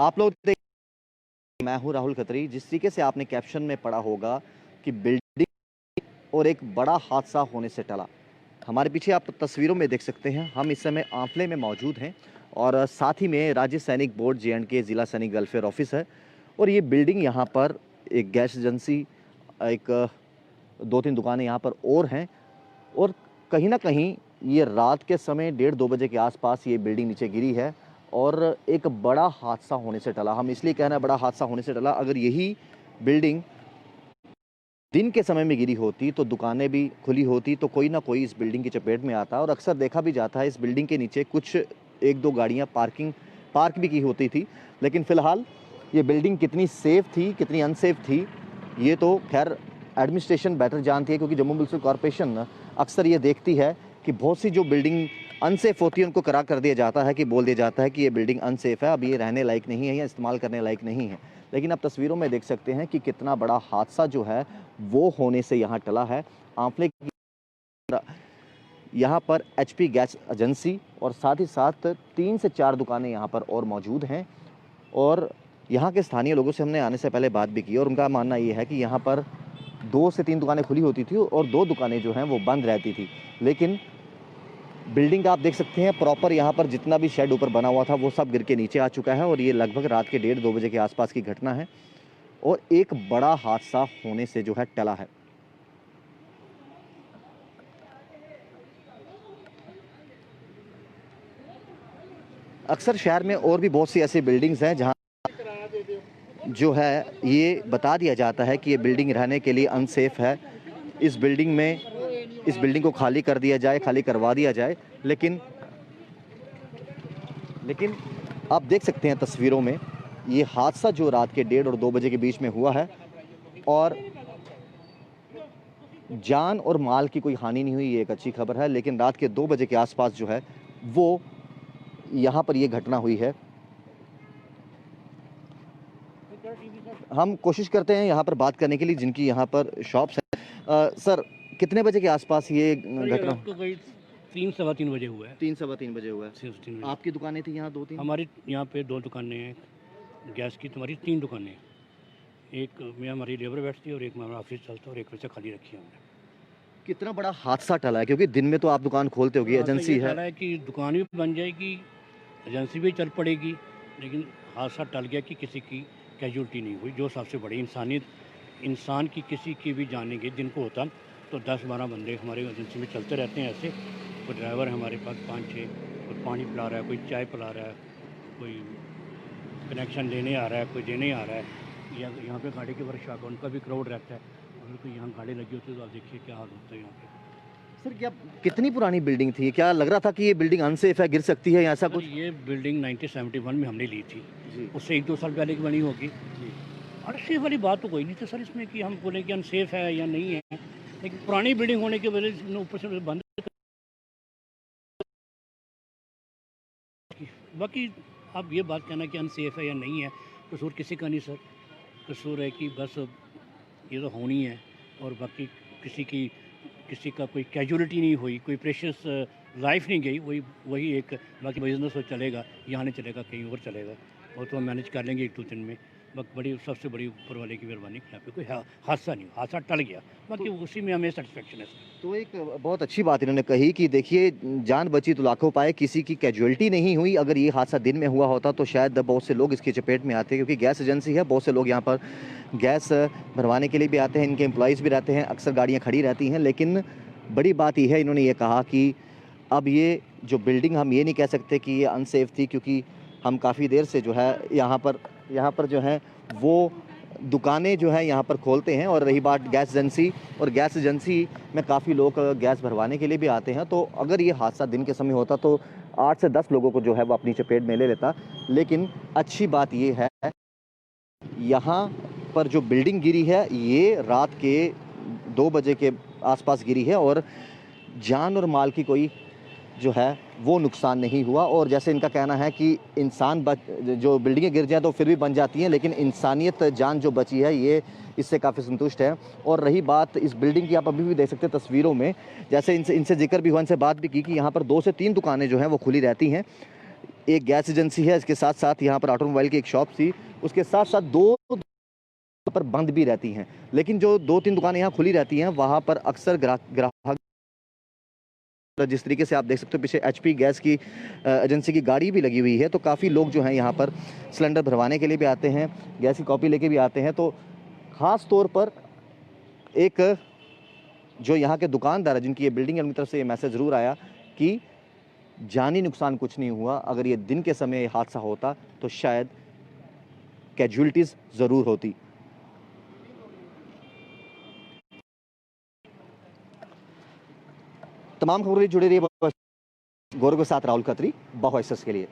आप लोग मैं हूं राहुल खत्री। जिस तरीके से आपने कैप्शन में पढ़ा होगा कि बिल्डिंग और एक बड़ा हादसा होने से टला। हमारे पीछे आप तस्वीरों में देख सकते हैं, हम इस समय आंवले में मौजूद हैं और साथ ही में राज्य सैनिक बोर्ड J&K जिला सैनिक वेलफेयर ऑफिस है। और ये बिल्डिंग यहाँ पर एक गैस एजेंसी, एक 2-3 दुकानें यहाँ पर और हैं। और कहीं ना कहीं ये रात के समय 1:30-2 बजे के आसपास ये बिल्डिंग नीचे गिरी है और एक बड़ा हादसा होने से टला। हम इसलिए कह रहे हैं बड़ा हादसा होने से टला, अगर यही बिल्डिंग दिन के समय में गिरी होती तो दुकानें भी खुली होती तो कोई ना कोई इस बिल्डिंग की चपेट में आता। और अक्सर देखा भी जाता है इस बिल्डिंग के नीचे कुछ 1-2 गाड़ियां पार्क भी की होती थी। लेकिन फ़िलहाल ये बिल्डिंग कितनी सेफ़ थी, कितनी अनसेफ थी, ये तो खैर एडमिनिस्ट्रेशन बेटर जानती है, क्योंकि जम्मू म्यूनसिपल कॉरपोरेशन अक्सर ये देखती है कि बहुत सी जो बिल्डिंग अनसेफ होती है उनको करा कर दिया जाता है, कि बोल दिया जाता है कि ये बिल्डिंग अनसेफ है, अब ये रहने लायक नहीं है या इस्तेमाल करने लायक नहीं है। लेकिन आप तस्वीरों में देख सकते हैं कि कितना बड़ा हादसा जो है वो होने से यहाँ टला है। आंवले की यहाँ पर HP गैस एजेंसी और साथ ही साथ 3 से 4 दुकानें यहाँ पर और मौजूद हैं। और यहाँ के स्थानीय लोगों से हमने आने से पहले बात भी की और उनका मानना ये है कि यहाँ पर 2 से 3 दुकानें खुली होती थी और 2 दुकानें जो हैं वो बंद रहती थी। लेकिन बिल्डिंग आप देख सकते हैं प्रॉपर, यहाँ पर जितना भी शेड ऊपर बना हुआ था वो सब गिर के नीचे आ चुका है। और ये लगभग रात के 1:30-2 बजे के आसपास की घटना है और एक बड़ा हादसा होने से जो है टला है। अक्सर शहर में और भी बहुत सी ऐसी बिल्डिंग्स हैं जहाँ जो है ये बता दिया जाता है कि ये बिल्डिंग रहने के लिए अनसेफ है, इस बिल्डिंग को खाली कर दिया जाए, खाली करवा दिया जाए। लेकिन आप देख सकते हैं तस्वीरों में ये हादसा जो रात के 1:30 और 2 बजे के बीच में हुआ है और जान और माल की कोई हानि नहीं हुई, ये एक अच्छी खबर है। लेकिन रात के 2 बजे के आसपास जो है वो यहाँ पर ये घटना हुई है। हम कोशिश करते हैं यहाँ पर बात करने के लिए जिनकी यहाँ पर शॉप्स हैं। सर, कितने बजे के आसपास ये घटना? तो कोई 3 सवा 3 बजे हुआ है। 3 सवा 3 बजे हुआ है। 3 बजे। आपकी दुकानें थी यहाँ 2-3? हमारी यहाँ पे 2 दुकानें हैं गैस की, तुम्हारी 3 दुकानें हैं। एक में हमारी लेबर बैठती है और एक में हमारा ऑफिस चलता है और एक वैसे खाली रखी है हमने। कितना बड़ा हादसा टला है, क्योंकि दिन में तो आप दुकान खोलते होगी, एजेंसी है कि दुकान भी बन जाएगी, एजेंसी भी चल पड़ेगी, लेकिन हादसा टल गया कि किसी की कैजुअल्टी नहीं हुई, जो सबसे बड़ी इंसान की किसी की भी जाने गई। दिन को होता तो 10-12 बंदे हमारे एजेंसी में चलते रहते हैं। ऐसे कोई ड्राइवर है हमारे पास 5-6, कोई पानी पिला रहा है, कोई चाय पिला रहा है, कोई कनेक्शन लेने आ रहा है, कोई देने आ रहा है, या यहाँ पे गाड़ी की वर्कशॉप है, उनका भी क्राउड रहता है। अगर कोई यहाँ गाड़ी लगी होती है तो आप देखिए क्या हाल होता है यहाँ पे। सर, क्या कितनी पुरानी बिल्डिंग थी? क्या लग रहा था कि ये बिल्डिंग अनसेफ है, गिर सकती है या ऐसा कुछ? ये बिल्डिंग 1971 में हमने ली थी, उससे 1-2 साल पहले की बनी होगी। अनसेफ वाली बात तो कोई नहीं थी सर इसमें कि हम बोलें कि अनसेफ है या नहीं है, लेकिन पुरानी बिल्डिंग होने की वजह से ऊपर से बंद। बाकी अब ये बात कहना कि अनसेफ है या नहीं है, कसूर किसी का नहीं सर। कसूर है कि बस ये तो होनी है और बाकी किसी का कोई कैजुअलिटी नहीं हुई, कोई प्रेशियस लाइफ नहीं गई। वही एक बाकी बिजनेस तो चलेगा, यहाँ नहीं चलेगा कहीं और चलेगा, और तो हम मैनेज कर लेंगे 1-2 दिन में। बड़ी सबसे बड़ी ऊपर वाले की मेहरबानी, यहाँ पे कोई हादसा नहीं, हादसा टल गया, बाकी उसी में हमें सेटिस्फेक्शन है। तो एक बहुत अच्छी बात इन्होंने कही कि देखिए, जान बची तो लाखों पाए, किसी की कैजुअल्टी नहीं हुई। अगर ये हादसा दिन में हुआ होता तो शायद बहुत से लोग इसकी चपेट में आते, क्योंकि गैस एजेंसी है, बहुत से लोग यहाँ पर गैस भरवाने के लिए भी आते हैं, इनके एम्प्लॉयज़ भी रहते हैं, अक्सर गाड़ियाँ खड़ी रहती हैं। लेकिन बड़ी बात यह है, इन्होंने ये कहा कि अब ये जो बिल्डिंग, हम ये नहीं कह सकते कि ये अनसेफ थी, क्योंकि हम काफ़ी देर से जो है यहाँ पर जो है वो दुकानें जो है यहाँ पर खोलते हैं। और रही बात गैस एजेंसी में काफ़ी लोग गैस भरवाने के लिए भी आते हैं, तो अगर ये हादसा दिन के समय होता तो 8 से 10 लोगों को जो है वो अपनी चपेट में ले लेता। लेकिन अच्छी बात ये है, यहाँ पर जो बिल्डिंग गिरी है ये रात के 2 बजे के आसपास गिरी है और जान और माल की कोई जो है वो नुकसान नहीं हुआ। और जैसे इनका कहना है कि जो बिल्डिंगें गिर जाएं तो फिर भी बन जाती हैं, लेकिन इंसानियत जान जो बची है ये इससे काफ़ी संतुष्ट है। और रही बात इस बिल्डिंग की, आप अभी भी देख सकते हैं तस्वीरों में, जैसे इनसे जिक्र भी हुआ, इनसे बात भी की कि यहाँ पर 2 से 3 दुकानें जो हैं वो खुली रहती हैं। एक गैस एजेंसी है, इसके साथ साथ यहाँ पर ऑटोमोबाइल की एक शॉप थी, उसके साथ साथ दो पर बंद भी रहती हैं, लेकिन जो 2-3 दुकानें यहाँ खुली रहती हैं वहाँ पर अक्सर ग्राहक, जिस तरीके से आप देख सकते हो पीछे एचपी गैस की एजेंसी की गाड़ी भी लगी हुई है, तो काफ़ी लोग जो हैं यहाँ पर सिलेंडर भरवाने के लिए भी आते हैं, गैस की कॉपी लेके भी आते हैं। तो ख़ास तौर पर एक जो यहाँ के दुकानदार है जिनकी ये बिल्डिंग है, उनकी तरफ से ये मैसेज ज़रूर आया कि जानी नुकसान कुछ नहीं हुआ, अगर ये दिन के समय हादसा होता तो शायद कैजुअलिटीज़ ज़रूर होती। तमाम खबरें जुड़े रहिए गौरव के साथ, राहुल खत्री, वॉइस के लिए।